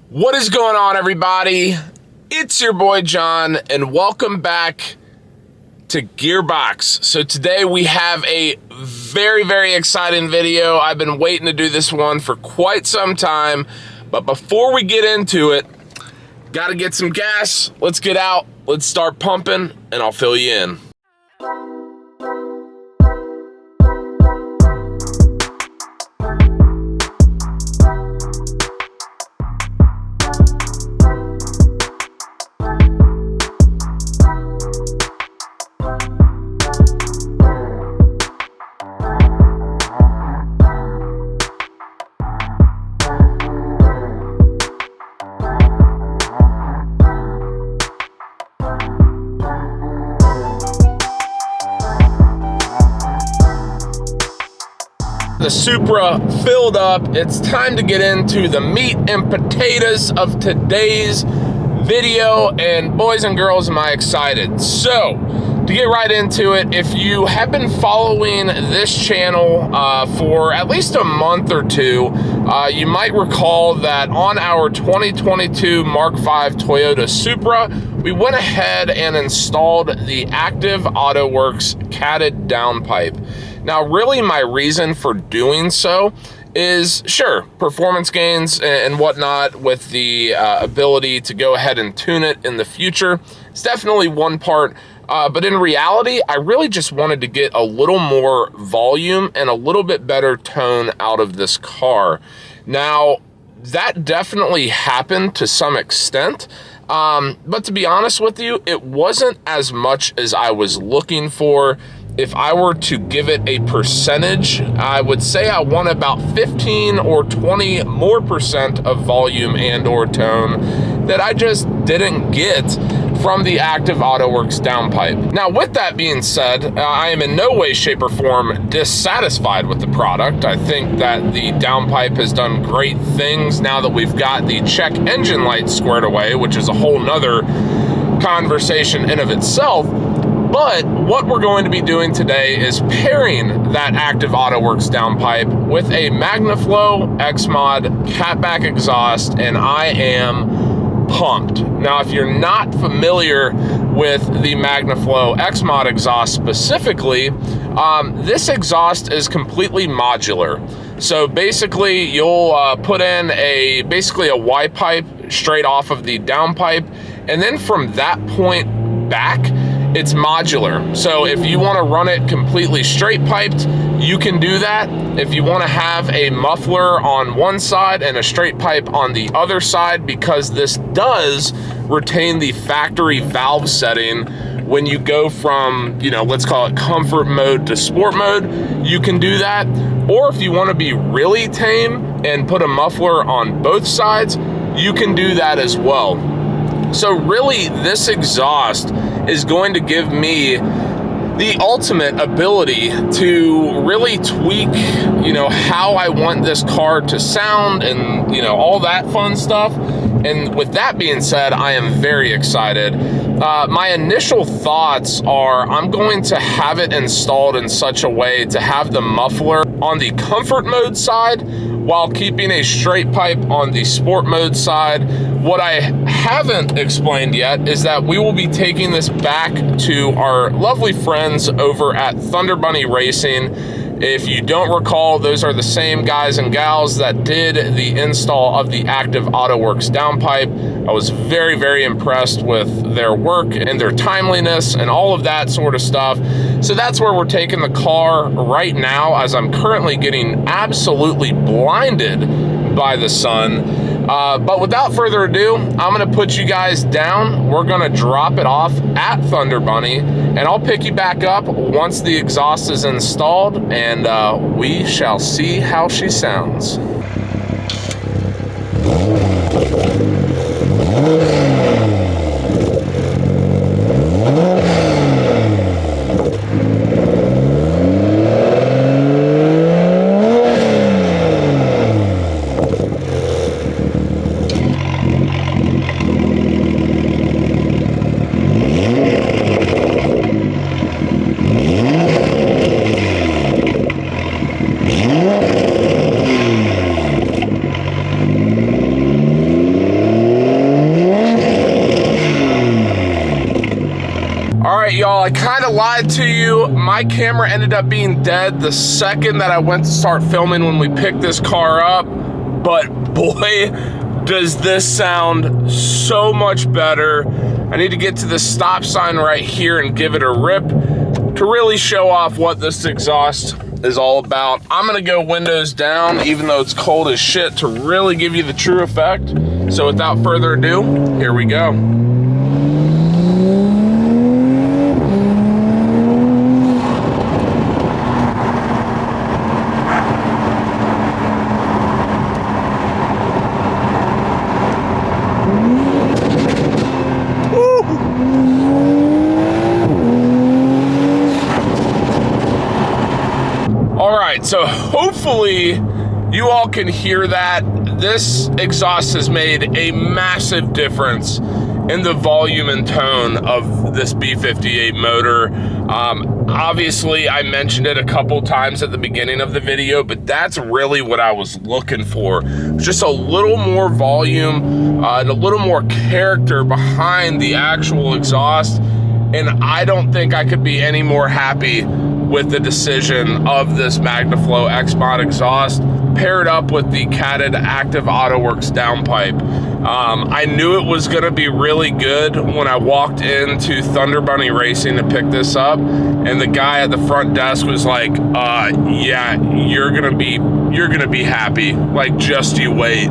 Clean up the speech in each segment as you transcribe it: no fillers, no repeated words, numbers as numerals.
What is going on, everybody? It's your boy John, and welcome back to Gearbox. So today we have a very exciting video. I've been waiting to do this one for quite some time, but before we get into it, gotta get some gas. Let's get out, let's start pumping, and I'll fill you in. The Supra filled up. It's time to get into the meat and potatoes of today's video, and boys and girls, am I excited. So to get right into it, if you have been following this channel for at least a month or two, you might recall that on our 2022 Mark V Toyota Supra, we went ahead and installed the Active AutoWorks catted downpipe. Now, really, my reason for doing so is, sure, performance gains and whatnot with the ability to go ahead and tune it in the future. It's definitely one part, but in reality, I really just wanted to get a little more volume and a little bit better tone out of this car. Now, that definitely happened to some extent, but to be honest with you, it wasn't as much as I was looking for. If I were to give it a percentage, I would say I want about 15 or 20 more percent of volume and or tone that I just didn't get from the Active AutoWorks downpipe. Now, with that being said, I am in no way, shape, or form dissatisfied with the product. I think that the downpipe has done great things now that we've got the check engine light squared away, which is a whole nother conversation in of itself. But what we're going to be doing today is pairing that Active AutoWorks downpipe with a MagnaFlow X-Mod catback exhaust, and I am pumped. Now, if you're not familiar with the MagnaFlow X-Mod exhaust specifically, this exhaust is completely modular. So basically, you'll put in basically a Y pipe straight off of the downpipe, and then from that point back, it's modular. So if you want to run it completely straight piped, you can do that. If you want to have a muffler on one side and a straight pipe on the other side, because this does retain the factory valve setting when you go from, let's call it comfort mode to sport mode, you can do that. Or if you want to be really tame and put a muffler on both sides, you can do that as well. So really, this exhaust is going to give me the ultimate ability to really tweak, how I want this car to sound and, all that fun stuff. And with that being said, I am very excited. My initial thoughts are I'm going to have it installed in such a way to have the muffler on the comfort mode side while keeping a straight pipe on the sport mode side. What I haven't explained yet is that we will be taking this back to our lovely friends over at Thunder Bunny Racing. If you don't recall, those are the same guys and gals that did the install of the Active AutoWorks downpipe. I was very impressed with their work and their timeliness and all of that sort of stuff. So that's where we're taking the car right now, as I'm currently getting absolutely blinded by the sun. But without further ado, I'm going to put you guys down. We're going to drop it off at Thunder Bunny, and I'll pick you back up once the exhaust is installed, and we shall see how she sounds. right, y'all, I kind of lied to you. My camera ended up being dead the second that I went to start filming when we picked this car up. But boy, does this sound so much better. I need to get to the stop sign right here and give it a rip to really show off what this exhaust is all about. I'm gonna go windows down, even though it's cold as shit, to really give you the true effect. So without further ado, here we go. So hopefully you all can hear that. This exhaust has made a massive difference in the volume and tone of this B58 motor. Obviously, I mentioned it a couple times at the beginning of the video, but that's really what I was looking for. Just a little more volume and a little more character behind the actual exhaust. And I don't think I could be any more happy with the decision of this MagnaFlow X-Mod exhaust paired up with the catted Active AutoWorks downpipe. I knew it was gonna be really good when I walked into Thunder Bunny Racing to pick this up, and the guy at the front desk was like, yeah, you're gonna be happy, like, just you wait.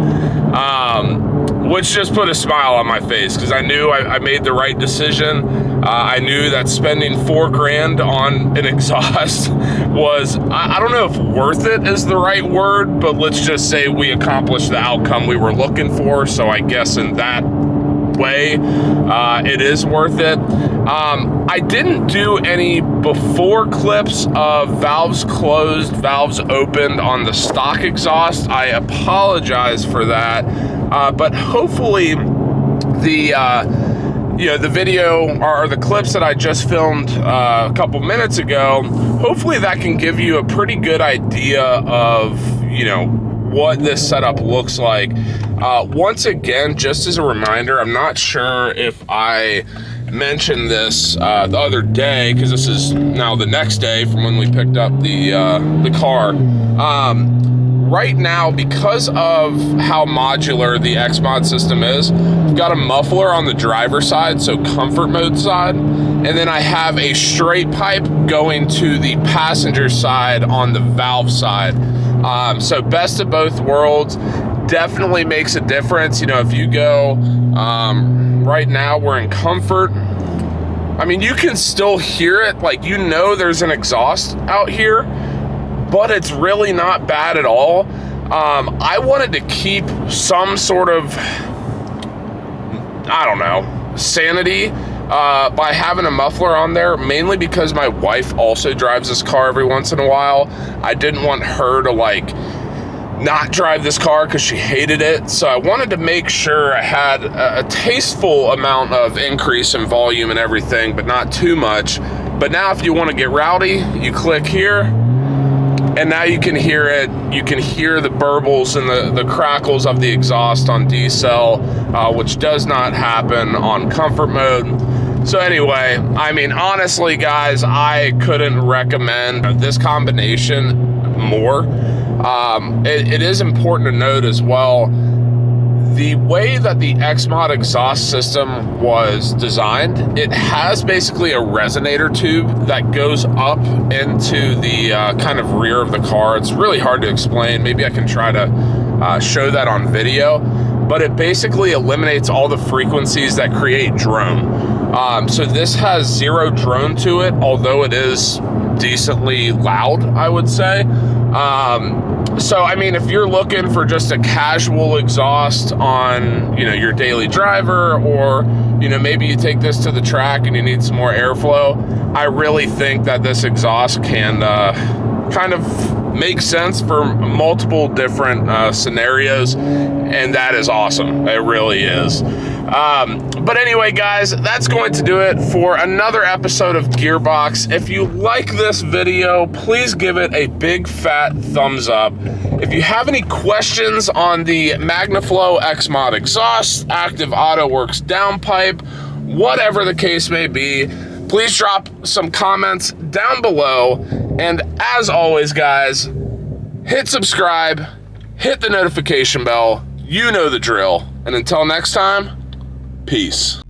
Which just put a smile on my face, because I knew I made the right decision. I knew that spending $4 grand on an exhaust was, I don't know if worth it is the right word, but let's just say we accomplished the outcome we were looking for. So I guess in that way, it is worth it. I didn't do any before clips of valves closed, valves opened on the stock exhaust. I apologize for that, but hopefully the video or the clips that I just filmed a couple minutes ago, hopefully that can give you a pretty good idea of, what this setup looks like. Once again, just as a reminder, I'm not sure if I mentioned this the other day, because this is now the next day from when we picked up the car. Right now, because of how modular the X-Mod system is, I've got a muffler on the driver's side, so comfort mode side, and then I have a straight pipe going to the passenger side on the valve side. So best of both worlds, definitely makes a difference. If you go, right now we're in comfort. I mean, you can still hear it, like, there's an exhaust out here, but it's really not bad at all. I wanted to keep some sort of, I don't know, sanity by having a muffler on there, mainly because my wife also drives this car every once in a while. I didn't want her to, not drive this car because she hated it. So I wanted to make sure I had a tasteful amount of increase in volume and everything, but not too much. But now if you want to get rowdy, you click here, and now you can hear it. You can hear the burbles and the crackles of the exhaust on D-Cell, which does not happen on comfort mode. So anyway, I mean, honestly, guys, I couldn't recommend this combination more. It is important to note as well, the way that the X-Mod exhaust system was designed, it has basically a resonator tube that goes up into the kind of rear of the car. It's really hard to explain. Maybe I can try to show that on video, but it basically eliminates all the frequencies that create drone. So this has zero drone to it, although it is decently loud, I would say. So, I mean, if you're looking for just a casual exhaust on, your daily driver, or, maybe you take this to the track and you need some more airflow, I really think that this exhaust can kind of make sense for multiple different scenarios, and that is awesome. It really is. But anyway, guys, that's going to do it for another episode of Gearbox. If you like this video, please give it a big fat thumbs up. If you have any questions on the MagnaFlow X-Mod exhaust, Active AutoWorks downpipe, whatever the case may be, Please drop some comments down below. And as always, guys, hit subscribe, hit the notification bell. You know the drill. And until next time, peace.